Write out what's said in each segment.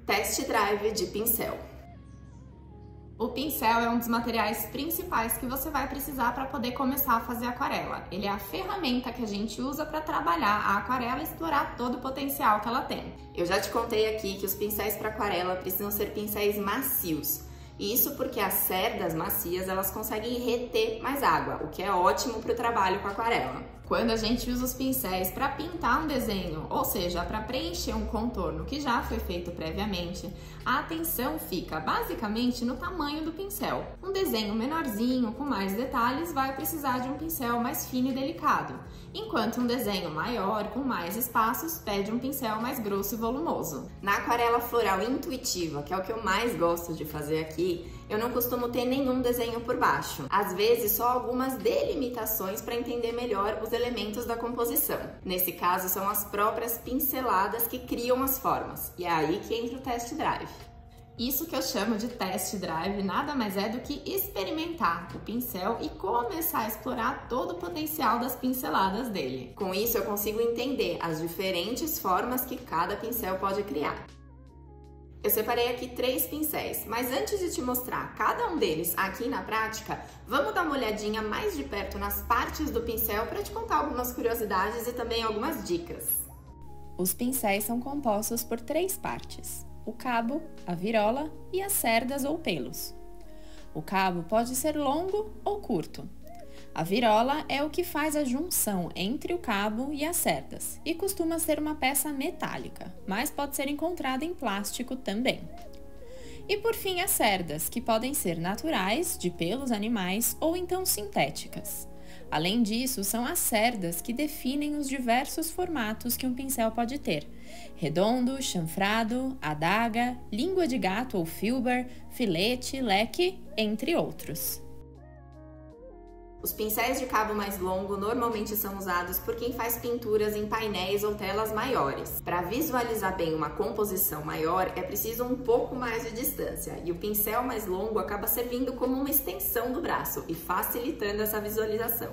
Test drive de pincel. O pincel é um dos materiais principais que você vai precisar para poder começar a fazer aquarela. Ele é a ferramenta que a gente usa para trabalhar a aquarela e explorar todo o potencial que ela tem. Eu já te contei aqui que os pincéis para aquarela precisam ser pincéis macios. E isso porque as cerdas macias elas conseguem reter mais água, o que é ótimo para o trabalho com aquarela. Quando a gente usa os pincéis para pintar um desenho, ou seja, para preencher um contorno que já foi feito previamente, a atenção fica basicamente no tamanho do pincel. Um desenho menorzinho, com mais detalhes, vai precisar de um pincel mais fino e delicado, enquanto um desenho maior, com mais espaços, pede um pincel mais grosso e volumoso. Na aquarela floral intuitiva, que é o que eu mais gosto de fazer aqui, eu não costumo ter nenhum desenho por baixo. Às vezes, só algumas delimitações para entender melhor os elementos da composição. Nesse caso, são as próprias pinceladas que criam as formas. E é aí que entra o test drive. Isso que eu chamo de test drive nada mais é do que experimentar o pincel e começar a explorar todo o potencial das pinceladas dele. Com isso, eu consigo entender as diferentes formas que cada pincel pode criar. Eu separei aqui 3 pincéis, mas antes de te mostrar cada um deles aqui na prática, vamos dar uma olhadinha mais de perto nas partes do pincel para te contar algumas curiosidades e também algumas dicas. Os pincéis são compostos por 3 partes: o cabo, a virola e as cerdas ou pelos. O cabo pode ser longo ou curto. A virola é o que faz a junção entre o cabo e as cerdas e costuma ser uma peça metálica, mas pode ser encontrada em plástico também. E por fim, as cerdas, que podem ser naturais, de pelos animais ou então sintéticas. Além disso, são as cerdas que definem os diversos formatos que um pincel pode ter: redondo, chanfrado, adaga, língua de gato ou filbert, filete, leque, entre outros. Os pincéis de cabo mais longo normalmente são usados por quem faz pinturas em painéis ou telas maiores. Para visualizar bem uma composição maior, é preciso um pouco mais de distância, e o pincel mais longo acaba servindo como uma extensão do braço e facilitando essa visualização.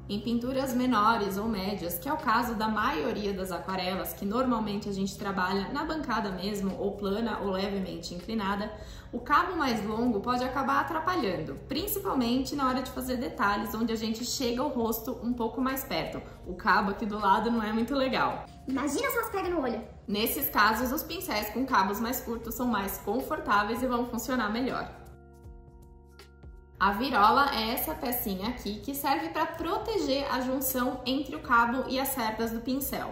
Em pinturas menores ou médias, que é o caso da maioria das aquarelas, que normalmente a gente trabalha na bancada mesmo, ou plana ou levemente inclinada, o cabo mais longo pode acabar atrapalhando, principalmente na hora de fazer detalhes onde a gente chega o rosto um pouco mais perto. O cabo aqui do lado não é muito legal. Imagina se elas pegam no olho. Nesses casos, os pincéis com cabos mais curtos são mais confortáveis e vão funcionar melhor. A virola é essa pecinha aqui que serve para proteger a junção entre o cabo e as cerdas do pincel.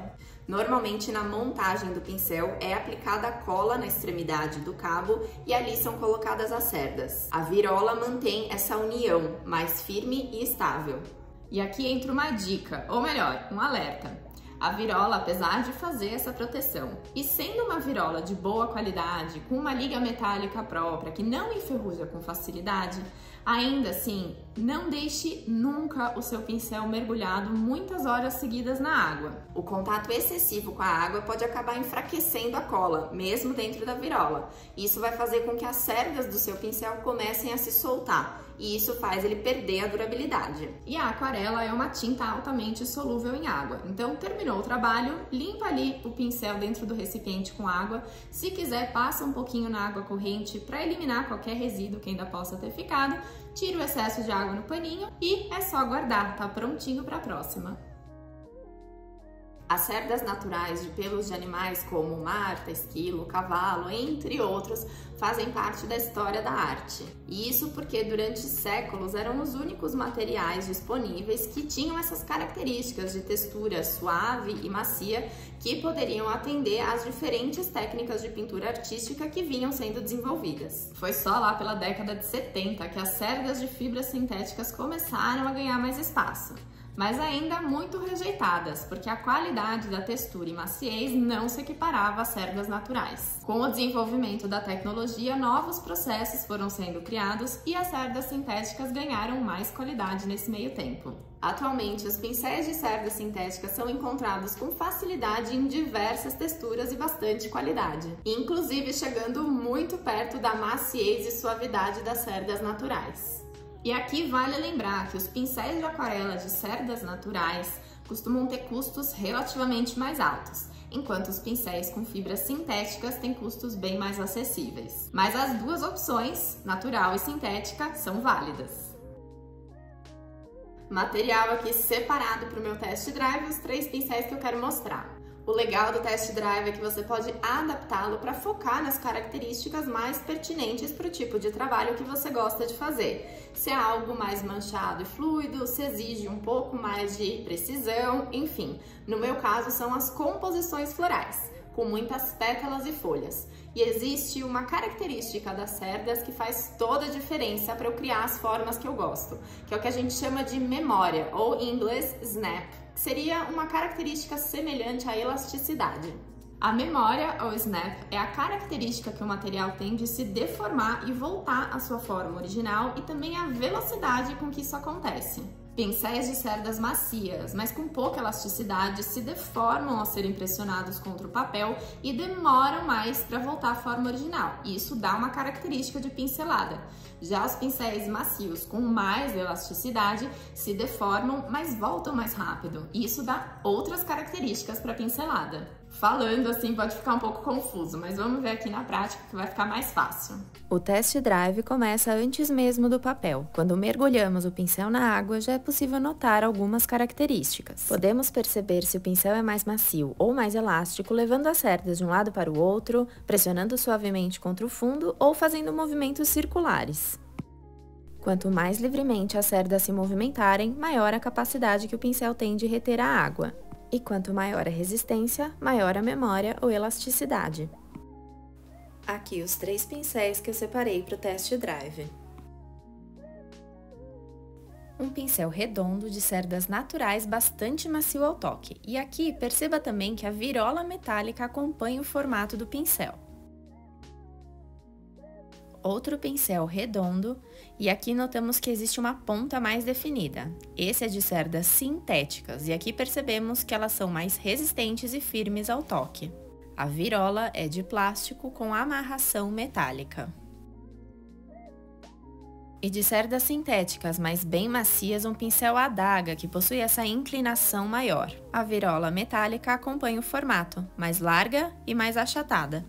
Normalmente, na montagem do pincel, é aplicada a cola na extremidade do cabo e ali são colocadas as cerdas. A virola mantém essa união mais firme e estável. E aqui entra uma dica, ou melhor, um alerta. A virola, apesar de fazer essa proteção e sendo uma virola de boa qualidade, com uma liga metálica própria que não enferruja com facilidade, ainda assim, não deixe nunca o seu pincel mergulhado muitas horas seguidas na água. O contato excessivo com a água pode acabar enfraquecendo a cola, mesmo dentro da virola. Isso vai fazer com que as cerdas do seu pincel comecem a se soltar, e isso faz ele perder a durabilidade. E a aquarela é uma tinta altamente solúvel em água, então terminou o trabalho, limpa ali o pincel dentro do recipiente com água. Se quiser, passa um pouquinho na água corrente para eliminar qualquer resíduo que ainda possa ter ficado, tira o excesso de água no paninho e é só guardar, tá prontinho para a próxima. As cerdas naturais de pelos de animais como marta, esquilo, cavalo, entre outros, fazem parte da história da arte. E isso porque durante séculos eram os únicos materiais disponíveis que tinham essas características de textura suave e macia que poderiam atender às diferentes técnicas de pintura artística que vinham sendo desenvolvidas. Foi só lá pela década de 70 que as cerdas de fibras sintéticas começaram a ganhar mais espaço, mas ainda muito rejeitadas, porque a qualidade da textura e maciez não se equiparava às cerdas naturais. Com o desenvolvimento da tecnologia, novos processos foram sendo criados e as cerdas sintéticas ganharam mais qualidade nesse meio tempo. Atualmente, os pincéis de cerdas sintéticas são encontrados com facilidade em diversas texturas e bastante qualidade, inclusive chegando muito perto da maciez e suavidade das cerdas naturais. E aqui vale lembrar que os pincéis de aquarela de cerdas naturais costumam ter custos relativamente mais altos. enquanto os pincéis com fibras sintéticas têm custos bem mais acessíveis. Mas as duas opções, natural e sintética, são válidas. Material aqui separado para o meu test drive, os 3 pincéis que eu quero mostrar. O legal do test drive é que você pode adaptá-lo para focar nas características mais pertinentes para o tipo de trabalho que você gosta de fazer. Se é algo mais manchado e fluido, se exige um pouco mais de precisão, enfim. No meu caso, são as composições florais, com muitas pétalas e folhas. E existe uma característica das cerdas que faz toda a diferença para eu criar as formas que eu gosto, que é o que a gente chama de memória, ou em inglês snap, que seria uma característica semelhante à elasticidade. A memória, ou snap, é a característica que o material tem de se deformar e voltar à sua forma original e também a velocidade com que isso acontece. Pincéis de cerdas macias, mas com pouca elasticidade, se deformam ao serem pressionados contra o papel e demoram mais para voltar à forma original. E isso dá uma característica de pincelada. Já os pincéis macios com mais elasticidade se deformam, mas voltam mais rápido. E isso dá outras características para a pincelada. Falando assim pode ficar um pouco confuso, mas vamos ver aqui na prática que vai ficar mais fácil. O test drive começa antes mesmo do papel. Quando mergulhamos o pincel na água, já é possível notar algumas características. Podemos perceber se o pincel é mais macio ou mais elástico, levando as cerdas de um lado para o outro, pressionando suavemente contra o fundo ou fazendo movimentos circulares. Quanto mais livremente as cerdas se movimentarem, maior a capacidade que o pincel tem de reter a água. E quanto maior a resistência, maior a memória ou elasticidade. Aqui os 3 pincéis que eu separei para o test drive. Um pincel redondo de cerdas naturais bastante macio ao toque. E aqui perceba também que a virola metálica acompanha o formato do pincel. Outro pincel redondo, e aqui notamos que existe uma ponta mais definida. Esse é de cerdas sintéticas, e aqui percebemos que elas são mais resistentes e firmes ao toque. A virola é de plástico com amarração metálica. E de cerdas sintéticas, mas bem macias, um pincel adaga, que possui essa inclinação maior. A virola metálica acompanha o formato, mais larga e mais achatada.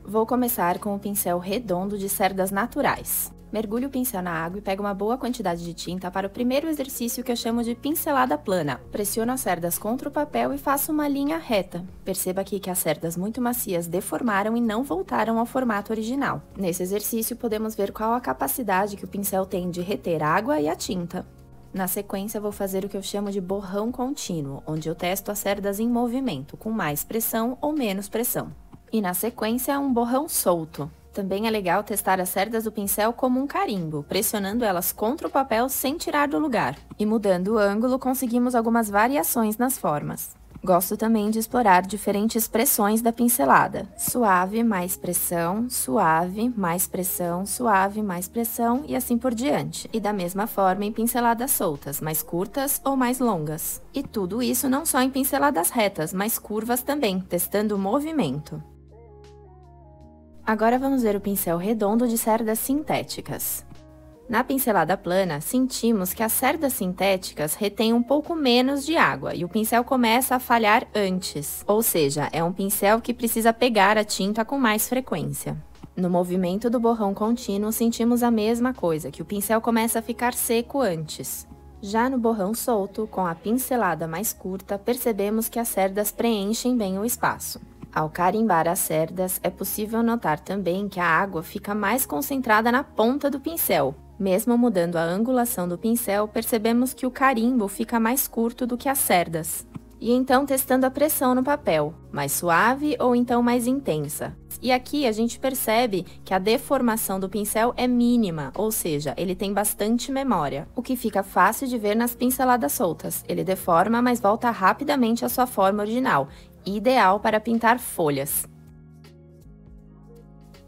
Vou começar com o pincel redondo de cerdas naturais. Mergulhe o pincel na água e pega uma boa quantidade de tinta para o primeiro exercício que eu chamo de pincelada plana. Pressiono as cerdas contra o papel e faço uma linha reta. Perceba aqui que as cerdas muito macias deformaram e não voltaram ao formato original. Nesse exercício, podemos ver qual a capacidade que o pincel tem de reter a água e a tinta. Na sequência, vou fazer o que eu chamo de borrão contínuo, onde eu testo as cerdas em movimento, com mais pressão ou menos pressão. E na sequência, um borrão solto. Também é legal testar as cerdas do pincel como um carimbo, pressionando elas contra o papel sem tirar do lugar. E mudando o ângulo, conseguimos algumas variações nas formas. Gosto também de explorar diferentes pressões da pincelada. Suave, mais pressão, suave, mais pressão, suave, mais pressão e assim por diante. E da mesma forma em pinceladas soltas, mais curtas ou mais longas. E tudo isso não só em pinceladas retas, mas curvas também, testando o movimento. Agora vamos ver o pincel redondo de cerdas sintéticas. Na pincelada plana, sentimos que as cerdas sintéticas retêm um pouco menos de água e o pincel começa a falhar antes, ou seja, é um pincel que precisa pegar a tinta com mais frequência. No movimento do borrão contínuo, sentimos a mesma coisa, que o pincel começa a ficar seco antes. Já no borrão solto, com a pincelada mais curta, percebemos que as cerdas preenchem bem o espaço. Ao carimbar as cerdas, é possível notar também que a água fica mais concentrada na ponta do pincel. Mesmo mudando a angulação do pincel, percebemos que o carimbo fica mais curto do que as cerdas. E então testando a pressão no papel, mais suave ou então mais intensa. E aqui a gente percebe que a deformação do pincel é mínima, ou seja, ele tem bastante memória, o que fica fácil de ver nas pinceladas soltas. Ele deforma, mas volta rapidamente à sua forma original, ideal para pintar folhas.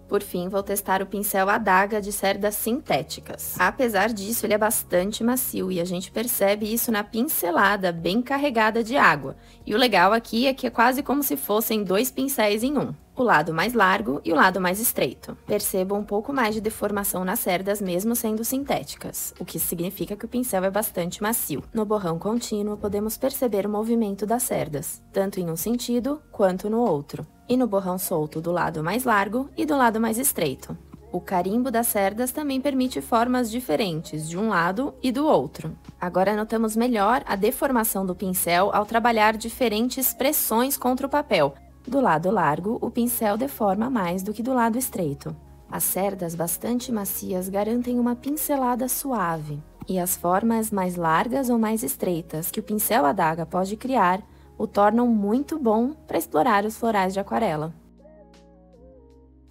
Por fim, vou testar o pincel adaga de cerdas sintéticas. Apesar disso, ele é bastante macio e a gente percebe isso na pincelada bem carregada de água. E o legal aqui é que é quase como se fossem 2 pincéis em um. o lado mais largo e o lado mais estreito. Perceba um pouco mais de deformação nas cerdas mesmo sendo sintéticas, o que significa que o pincel é bastante macio. No borrão contínuo, podemos perceber o movimento das cerdas, tanto em um sentido quanto no outro. E no borrão solto do lado mais largo e do lado mais estreito. O carimbo das cerdas também permite formas diferentes de um lado e do outro. Agora notamos melhor a deformação do pincel ao trabalhar diferentes pressões contra o papel. Do lado largo, o pincel deforma mais do que do lado estreito. As cerdas bastante macias garantem uma pincelada suave. E as formas mais largas ou mais estreitas que o pincel adaga pode criar o tornam muito bom para explorar os florais de aquarela.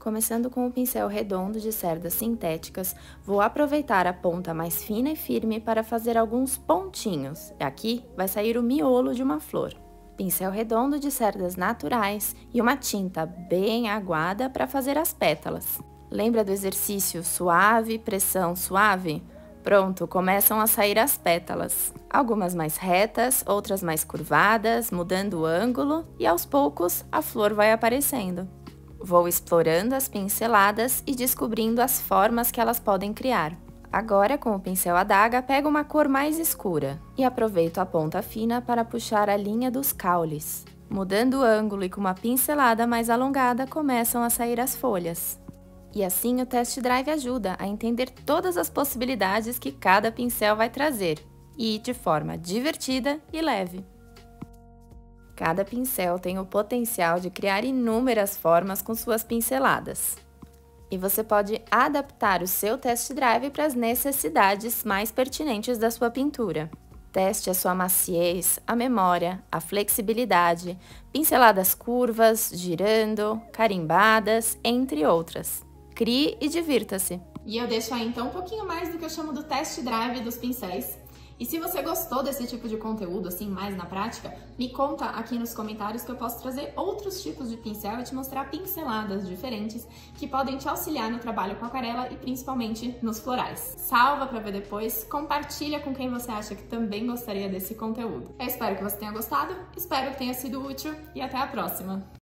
Começando com o pincel redondo de cerdas sintéticas, vou aproveitar a ponta mais fina e firme para fazer alguns pontinhos. Aqui vai sair o miolo de uma flor. Pincel redondo de cerdas naturais e uma tinta bem aguada para fazer as pétalas. Lembra do exercício suave, pressão suave? Pronto, começam a sair as pétalas. Algumas mais retas, outras mais curvadas, mudando o ângulo e aos poucos a flor vai aparecendo. Vou explorando as pinceladas e descobrindo as formas que elas podem criar. Agora, com o pincel adaga, pego uma cor mais escura e aproveito a ponta fina para puxar a linha dos caules. Mudando o ângulo e com uma pincelada mais alongada, começam a sair as folhas. E assim o test drive ajuda a entender todas as possibilidades que cada pincel vai trazer, e de forma divertida e leve. Cada pincel tem o potencial de criar inúmeras formas com suas pinceladas. E você pode adaptar o seu test drive para as necessidades mais pertinentes da sua pintura. Teste a sua maciez, a memória, a flexibilidade, pinceladas curvas, girando, carimbadas, entre outras. Crie e divirta-se! E eu deixo aí então um pouquinho mais do que eu chamo do test drive dos pincéis. E se você gostou desse tipo de conteúdo, assim, mais na prática, me conta aqui nos comentários que eu posso trazer outros tipos de pincel e te mostrar pinceladas diferentes que podem te auxiliar no trabalho com aquarela e principalmente nos florais. Salva para ver depois, compartilha com quem você acha que também gostaria desse conteúdo. Eu espero que você tenha gostado, espero que tenha sido útil e até a próxima!